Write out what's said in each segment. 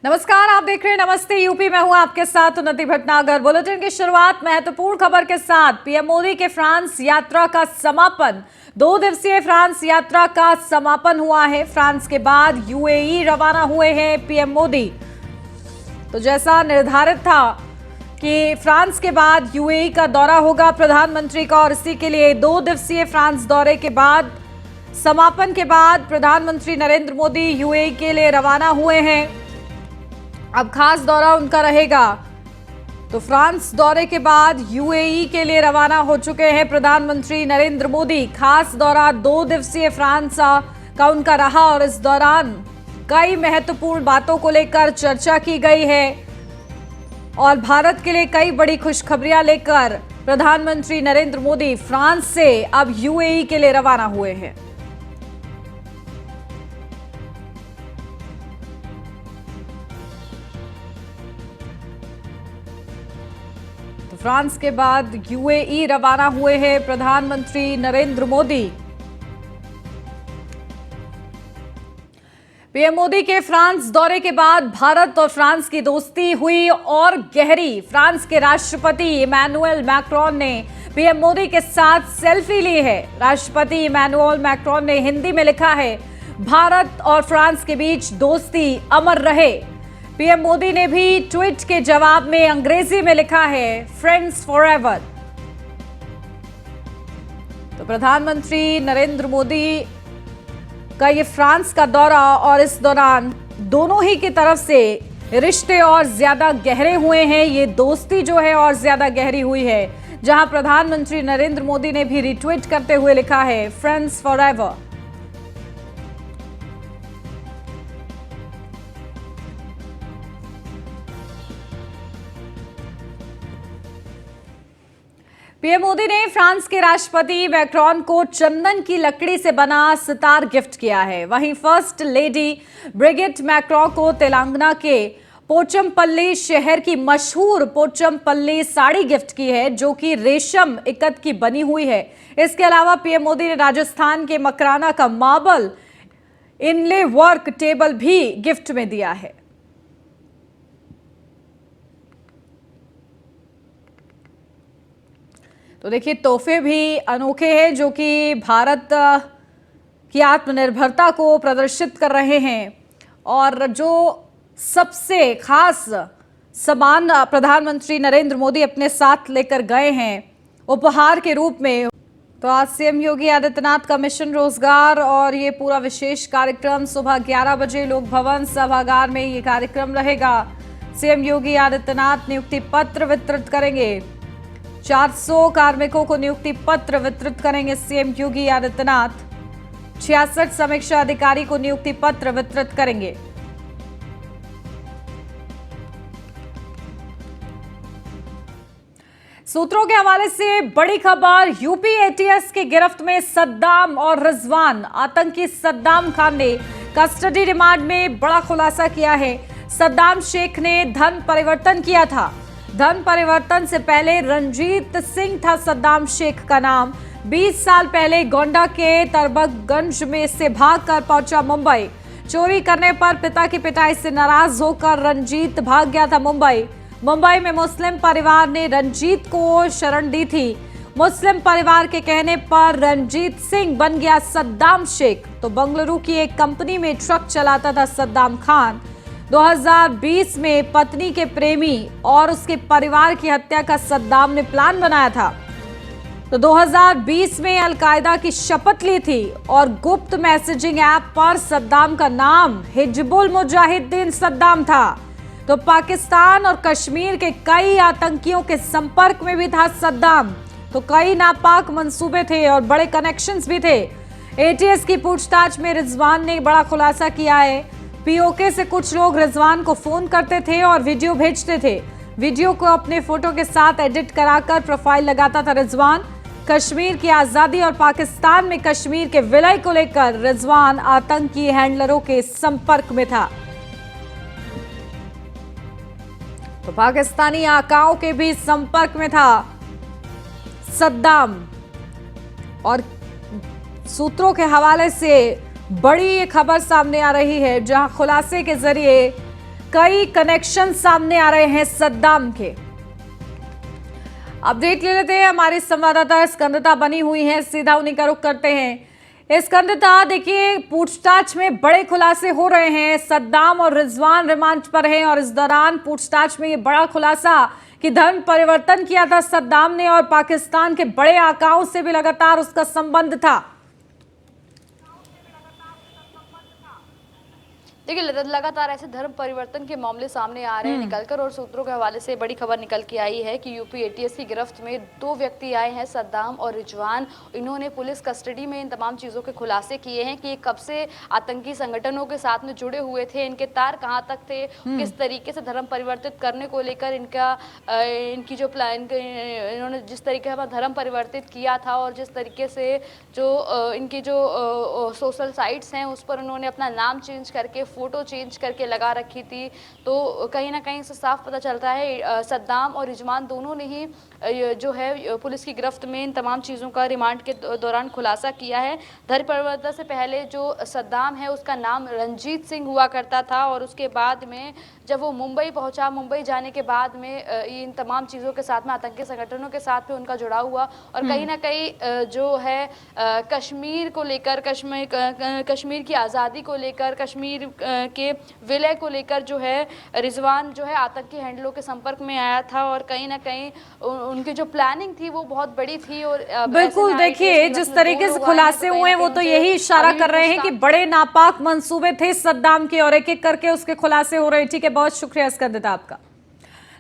नमस्कार, आप देख रहे हैं नमस्ते यूपी। मैं हूं आपके साथ उन्नति भटनागर। बुलेटिन की शुरुआत महत्वपूर्ण खबर के साथ। पीएम मोदी के फ्रांस यात्रा का समापन, 2 दिवसीय फ्रांस यात्रा का समापन हुआ है। फ्रांस के बाद यूएई रवाना हुए हैं पीएम मोदी। तो जैसा निर्धारित था कि फ्रांस के बाद यूएई का दौरा होगा प्रधानमंत्री का, और इसी के लिए 2 दिवसीय फ्रांस दौरे के बाद समापन के बाद प्रधानमंत्री नरेंद्र मोदी यूएई के लिए रवाना हुए हैं। अब खास दौरा उनका रहेगा। तो फ्रांस दौरे के बाद यूएई के लिए रवाना हो चुके हैं प्रधानमंत्री नरेंद्र मोदी। खास दौरा 2 दिवसीय फ्रांस का उनका रहा, और इस दौरान कई महत्वपूर्ण बातों को लेकर चर्चा की गई है और भारत के लिए कई बड़ी खुशखबरियां लेकर प्रधानमंत्री नरेंद्र मोदी फ्रांस से अब यूएई के लिए रवाना हुए हैं। फ्रांस के बाद यूएई रवाना हुए हैं प्रधानमंत्री नरेंद्र मोदी। पीएम मोदी के फ्रांस दौरे के बाद भारत और फ्रांस की दोस्ती हुई और गहरी। फ्रांस के राष्ट्रपति इमैनुअल मैक्रोन ने पीएम मोदी के साथ सेल्फी ली है। राष्ट्रपति इमैनुअल मैक्रोन ने हिंदी में लिखा है, भारत और फ्रांस के बीच दोस्ती अमर रहे। पीएम मोदी ने भी ट्वीट के जवाब में अंग्रेजी में लिखा है, फ्रेंड्स फॉरएवर। तो प्रधानमंत्री नरेंद्र मोदी का ये फ्रांस का दौरा, और इस दौरान दोनों ही की तरफ से रिश्ते और ज्यादा गहरे हुए हैं। ये दोस्ती जो है और ज्यादा गहरी हुई है, जहां प्रधानमंत्री नरेंद्र मोदी ने भी रिट्वीट करते हुए लिखा है, फ्रेंड्स फॉरएवर। पीएम मोदी ने फ्रांस के राष्ट्रपति मैक्रोन को चंदन की लकड़ी से बना सितार गिफ्ट किया है। वहीं फर्स्ट लेडी ब्रिगिट मैक्रोन को तेलंगाना के पोचमपल्ली शहर की मशहूर पोचमपल्ली साड़ी गिफ्ट की है, जो कि रेशम इकत की बनी हुई है। इसके अलावा पीएम मोदी ने राजस्थान के मकराना का मार्बल इनले वर्क टेबल भी गिफ्ट में दिया है। तो देखिए, तोहफे भी अनोखे हैं जो कि भारत की आत्मनिर्भरता को प्रदर्शित कर रहे हैं। और जो सबसे खास सामान प्रधानमंत्री नरेंद्र मोदी अपने साथ लेकर गए हैं उपहार के रूप में, तो आज सीएम योगी आदित्यनाथ का मिशन रोजगार और ये पूरा विशेष कार्यक्रम सुबह 11 बजे लोक भवन सभागार में ये कार्यक्रम रहेगा। सीएम योगी आदित्यनाथ नियुक्ति पत्र वितरित करेंगे। 400 कार्मिकों को नियुक्ति पत्र वितरित करेंगे सीएम योगी आदित्यनाथ। 66 समीक्षा अधिकारी को नियुक्ति पत्र वितरित करेंगे। सूत्रों के हवाले से बड़ी खबर, यूपी एटीएस की गिरफ्त में सद्दाम और रिजवान। आतंकी सद्दाम खान ने कस्टडी रिमांड में बड़ा खुलासा किया है। सद्दाम शेख ने धन परिवर्तन किया था। धन परिवर्तन से पहले रंजीत सिंह था सद्दाम शेख का नाम। 20 साल पहले गोंडा के तरबगंज में से भागकर पहुंचा मुंबई। चोरी करने पर पिता की पिटाई से नाराज होकर रंजीत भाग गया था मुंबई। मुंबई में मुस्लिम परिवार ने रंजीत को शरण दी थी। मुस्लिम परिवार के कहने पर रंजीत सिंह बन गया सद्दाम शेख। तो बंगलुरु की एक कंपनी में ट्रक चलाता था सद्दाम खान। 2020 में पत्नी के प्रेमी और उसके परिवार की हत्या का सद्दाम ने प्लान बनाया था। तो 2020 में अलकायदा की शपथ ली थी और गुप्त मैसेजिंग ऐप पर सद्दाम का नाम हिजबुल मुजाहिदीन सद्दाम था। तो पाकिस्तान और कश्मीर के कई आतंकियों के संपर्क में भी था सद्दाम। तो कई नापाक मंसूबे थे और बड़े कनेक्शंस भी थे। एटीएस की पूछताछ में रिजवान ने बड़ा खुलासा किया है। पीओके से कुछ लोग रिजवान को फोन करते थे और वीडियो भेजते थे। वीडियो को अपने फोटो के साथ एडिट कराकर प्रोफाइल लगाता था रिजवान। कश्मीर की आजादी और पाकिस्तान में कश्मीर के विलय को लेकर रिजवान आतंकी हैंडलरों के संपर्क में था। तो पाकिस्तानी आकाओं के भी संपर्क में था सद्दाम। और सूत्रों के हवाले से बड़ी खबर सामने आ रही है, जहां खुलासे के जरिए कई कनेक्शन सामने आ रहे हैं सद्दाम के। अपडेट ले लेते हैं, हमारी संवाददाता स्कंदता बनी हुई है, सीधा उन्हीं का रुख करते हैं। स्कंदता, देखिए पूछताछ में बड़े खुलासे हो रहे हैं। सद्दाम और रिजवान रिमांड पर हैं और इस दौरान पूछताछ में ये बड़ा खुलासा कि धर्म परिवर्तन किया था सद्दाम ने और पाकिस्तान के बड़े आकाओं से भी लगातार उसका संबंध था। देखिए, लगातार ऐसे धर्म परिवर्तन के मामले सामने आ रहे हैं निकलकर, और सूत्रों के हवाले से बड़ी खबर निकल के आई है कि यूपी एटीएस की गिरफ्त में 2 व्यक्ति आए हैं, सद्दाम और रिजवान। इन्होंने पुलिस कस्टडी में इन तमाम चीज़ों के खुलासे किए हैं कि ये कब से आतंकी संगठनों के साथ में जुड़े हुए थे, इनके तार कहाँ तक थे, किस तरीके से धर्म परिवर्तित करने को लेकर इनकी जो प्लान, इन्होंने जिस तरीके से धर्म परिवर्तित किया था और जिस तरीके से जो इनकी जो सोशल साइट्स हैं उस पर उन्होंने अपना नाम चेंज करके, फोटो चेंज करके लगा रखी थी। तो कहीं ना कहीं से साफ पता चलता है सद्दाम और रिजवान दोनों ने ही जो है पुलिस की गिरफ्त में इन तमाम चीज़ों का रिमांड के दौरान खुलासा किया है। धर्म परिवर्तन से पहले जो सद्दाम है उसका नाम रंजीत सिंह हुआ करता था, और उसके बाद में जब वो मुंबई पहुंचा, मुंबई जाने के बाद में इन तमाम चीज़ों के साथ में आतंकी संगठनों के साथ में उनका जुड़ाव हुआ, और कहीं ना कहीं जो है कश्मीर को लेकर, कश्मीर की आज़ादी को लेकर, कश्मीर के विलय को लेकर जो है रिजवान जो है आतंकी हैंडलों के संपर्क में आया था, और कहीं ना कहीं उनकी जो प्लानिंग थी वो बहुत बड़ी थी। और बिल्कुल, देखिए जिस तरीके से खुलासे हुए हैं वो तो यही इशारा कर रहे हैं कि बड़े नापाक मंसूबे थे सद्दाम के और एक एक करके उसके खुलासे हो रहे हैं। ठीक है, बहुत शुक्रिया स्कंदता आपका।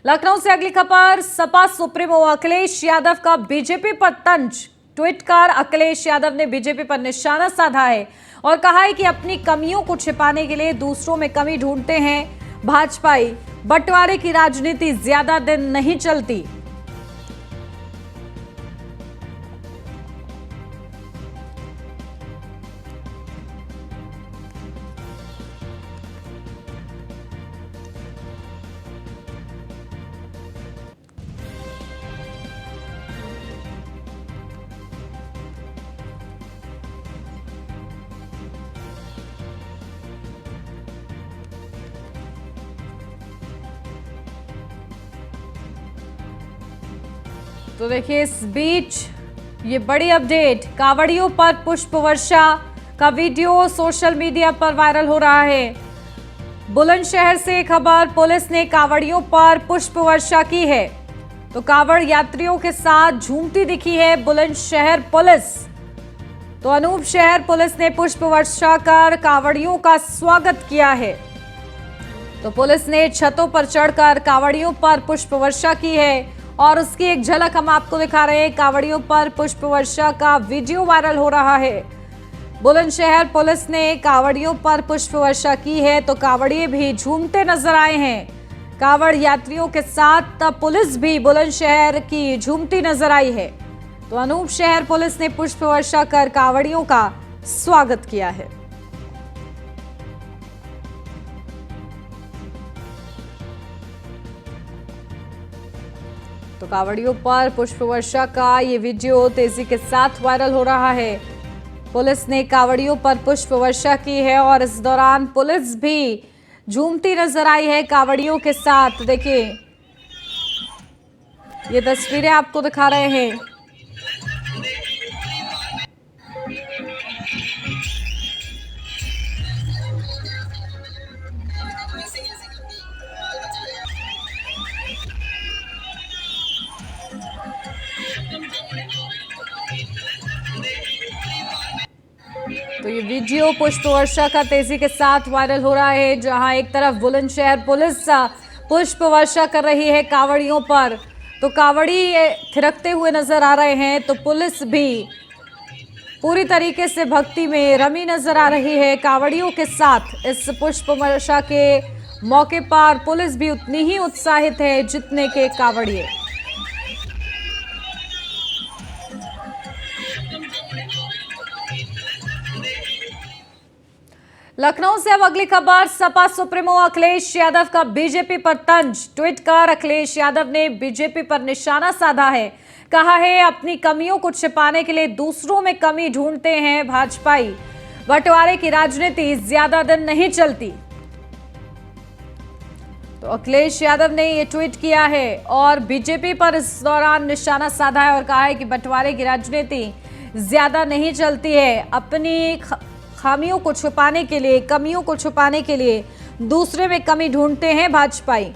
लखनऊ से अगली खबर, सपा सुप्रीमो अखिलेश यादव का बीजेपी पर तंज। ट्वीट कर अखिलेश यादव ने बीजेपी पर निशाना साधा है और कहा है कि अपनी कमियों को छिपाने के लिए दूसरों में कमी ढूंढते हैं भाजपाई। बंटवारे की राजनीति ज्यादा दिन नहीं चलती। तो देखिए इस बीच ये बड़ी अपडेट, कांवड़ियों पर पुष्प वर्षा का वीडियो सोशल मीडिया पर वायरल हो रहा है। बुलंदशहर से खबर, पुलिस ने कांवड़ियों पर पुष्प वर्षा की है। तो कांवड़ यात्रियों के साथ झूमती दिखी है बुलंदशहर पुलिस। तो अनूप शहर पुलिस ने पुष्प वर्षा कर कांवड़ियों का स्वागत किया है। तो पुलिस ने छतों पर चढ़कर कांवड़ियों पर पुष्प वर्षा की है और उसकी एक झलक हम आपको दिखा रहे हैं। कांवड़ियों पर पुष्प वर्षा का वीडियो वायरल हो रहा है। बुलंदशहर पुलिस ने कांवड़ियों पर पुष्प वर्षा की है, तो कांवड़िए भी झूमते नजर आए हैं। कांवड़ यात्रियों के साथ तब पुलिस भी बुलंदशहर की झूमती नजर आई है। तो अनूप शहर पुलिस ने पुष्प वर्षा कर कांवड़ियों का स्वागत किया है। तो कांवड़ियों पर पुष्प वर्षा का ये वीडियो तेजी के साथ वायरल हो रहा है। पुलिस ने कांवड़ियों पर पुष्प वर्षा की है और इस दौरान पुलिस भी झूमती नजर आई है कांवड़ियों के साथ। देखिए ये तस्वीरें आपको दिखा रहे हैं। तो ये वीडियो पुष्प वर्षा का तेजी के साथ वायरल हो रहा है, जहां एक तरफ बुलंदशहर पुलिस पुष्प वर्षा कर रही है कांवड़ियों पर, तो कांवड़ी थिरकते हुए नजर आ रहे हैं। तो पुलिस भी पूरी तरीके से भक्ति में रमी नजर आ रही है कांवड़ियों के साथ। इस पुष्प वर्षा के मौके पर पुलिस भी उतनी ही उत्साहित है जितने के कांवड़िए। लखनऊ से अब अगली खबर, सपा सुप्रीमो अखिलेश यादव का बीजेपी पर तंज। ट्वीट कर अखिलेश यादव ने बीजेपी पर निशाना साधा है। कहा है अपनी कमियों को छिपाने के लिए दूसरों में कमी ढूंढते हैं भाजपाई। बंटवारे की राजनीति ज्यादा दिन नहीं चलती। तो अखिलेश यादव ने ये ट्वीट किया है और बीजेपी पर इस दौरान निशाना साधा है और कहा है कि बंटवारे की राजनीति ज्यादा नहीं चलती है। अपनी खामियों को छुपाने के लिए, कमियों को छुपाने के लिए दूसरे में कमी ढूंढते हैं भाजपाई।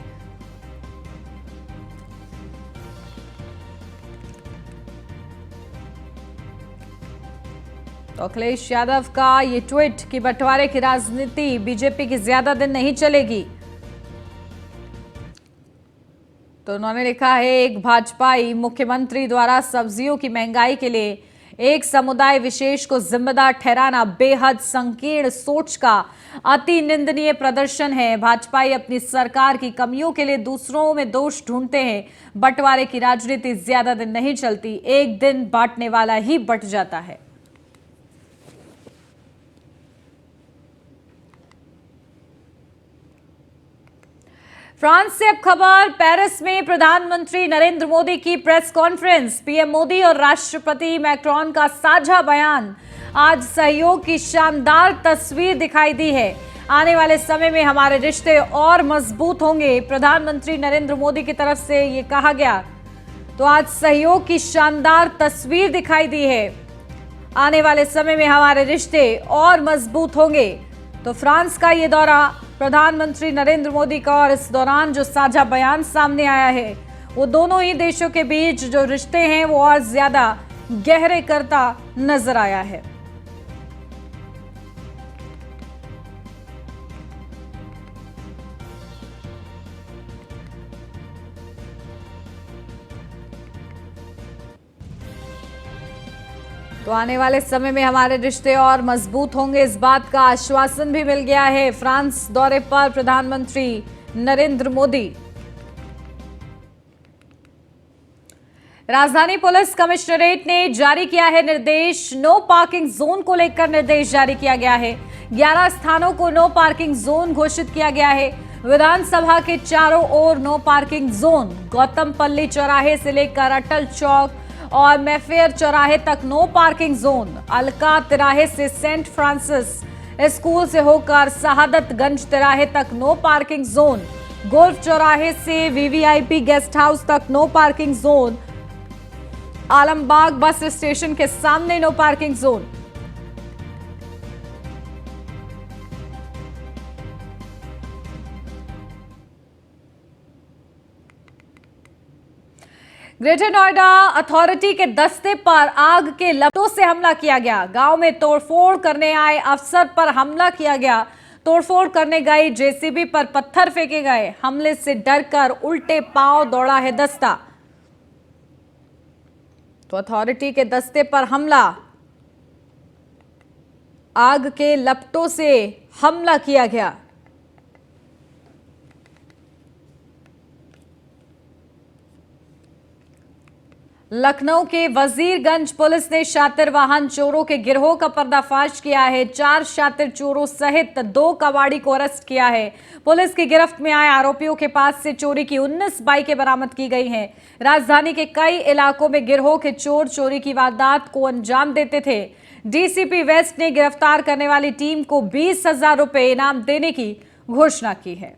तो अखिलेश यादव का ये ट्वीट कि बंटवारे की राजनीति बीजेपी की ज्यादा दिन नहीं चलेगी। तो उन्होंने लिखा है, एक भाजपाई मुख्यमंत्री द्वारा सब्जियों की महंगाई के लिए एक समुदाय विशेष को जिम्मेदार ठहराना बेहद संकीर्ण सोच का अति निंदनीय प्रदर्शन है। भाजपाई अपनी सरकार की कमियों के लिए दूसरों में दोष ढूंढते हैं। बंटवारे की राजनीति ज्यादा दिन नहीं चलती, एक दिन बांटने वाला ही बंट जाता है। फ्रांस से अब खबर, पेरिस में प्रधानमंत्री नरेंद्र मोदी की प्रेस कॉन्फ्रेंस, पीएम मोदी और राष्ट्रपति मैक्रोन का साझा बयान। आज सहयोग की शानदार तस्वीर दिखाई दी है। आने वाले समय में हमारे रिश्ते और मजबूत होंगे, प्रधानमंत्री नरेंद्र मोदी की तरफ से ये कहा गया। तो आज सहयोग की शानदार तस्वीर दिखाई दी है। आने वाले समय में हमारे रिश्ते और मजबूत होंगे। तो फ्रांस का ये दौरा प्रधानमंत्री नरेंद्र मोदी का, और इस दौरान जो साझा बयान सामने आया है वो दोनों ही देशों के बीच जो रिश्ते हैं वो और ज्यादा गहरे करता नजर आया है। तो आने वाले समय में हमारे रिश्ते और मजबूत होंगे, इस बात का आश्वासन भी मिल गया है फ्रांस दौरे पर प्रधानमंत्री नरेंद्र मोदी। राजधानी पुलिस कमिश्नरेट ने जारी किया है निर्देश, नो पार्किंग जोन को लेकर निर्देश जारी किया गया है। 11 स्थानों को नो पार्किंग जोन घोषित किया गया है। विधानसभा के चारों ओर नो पार्किंग जोन, गौतमपल्ली चौराहे से लेकर अटल चौक और मैफेयर चौराहे तक नो पार्किंग जोन, अलका तिराहे से सेंट फ्रांसिस स्कूल से होकर शहादतगंज तिराहे तक नो पार्किंग जोन, गोल्फ चौराहे से वीवीआईपी गेस्ट हाउस तक no parking zone, Alambagh bus station के सामने no parking zone. Greater Noida authority के दस्ते पर आग के लपटों से हमला किया गया। गांव में तोड़फोड़ करने आए अफसर पर हमला किया गया। तोड़फोड़ करने गई जेसीबी पर पत्थर फेंके गए। हमले से डरकर उल्टे पांव दौड़ा है दस्ता। तो अथॉरिटी के दस्ते पर हमला, आग के लपटों से हमला किया गया। लखनऊ के वजीरगंज पुलिस ने शातिर वाहन चोरों के गिरोह का पर्दाफाश किया है। 4 शातिर चोरों सहित 2 कबाड़ी को अरेस्ट किया है। पुलिस की गिरफ्त में आए आरोपियों के पास से चोरी की 19 बाइकें बरामद की गई हैं। राजधानी के कई इलाकों में गिरोह के चोर चोरी की वारदात को अंजाम देते थे। डीसीपी वेस्ट ने गिरफ्तार करने वाली टीम को 20,000 रुपए इनाम देने की घोषणा की है।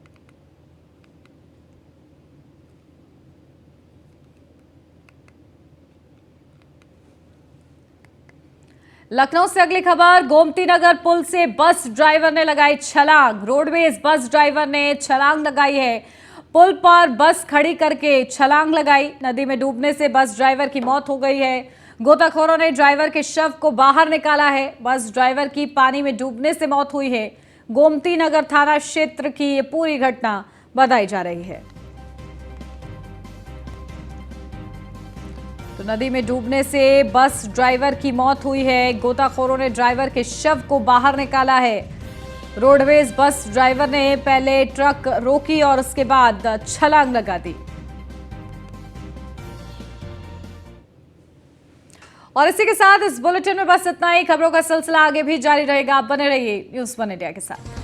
लखनऊ से अगली खबर, गोमती नगर पुल से बस ड्राइवर ने लगाई छलांग। रोडवेज बस ड्राइवर ने छलांग लगाई है। पुल पर बस खड़ी करके छलांग लगाई। नदी में डूबने से बस ड्राइवर की मौत हो गई है। गोताखोरों ने ड्राइवर के शव को बाहर निकाला है। बस ड्राइवर की पानी में डूबने से मौत हुई है। गोमती नगर थाना क्षेत्र की ये पूरी घटना बताई जा रही है। तो नदी में डूबने से बस ड्राइवर की मौत हुई है। गोताखोरों ने ड्राइवर के शव को बाहर निकाला है। रोडवेज बस ड्राइवर ने पहले ट्रक रोकी और उसके बाद छलांग लगा दी। और इसी के साथ इस बुलेटिन में बस इतना ही। खबरों का सिलसिला आगे भी जारी रहेगा। आप बने रहिए न्यूज़ 1 इंडिया के साथ।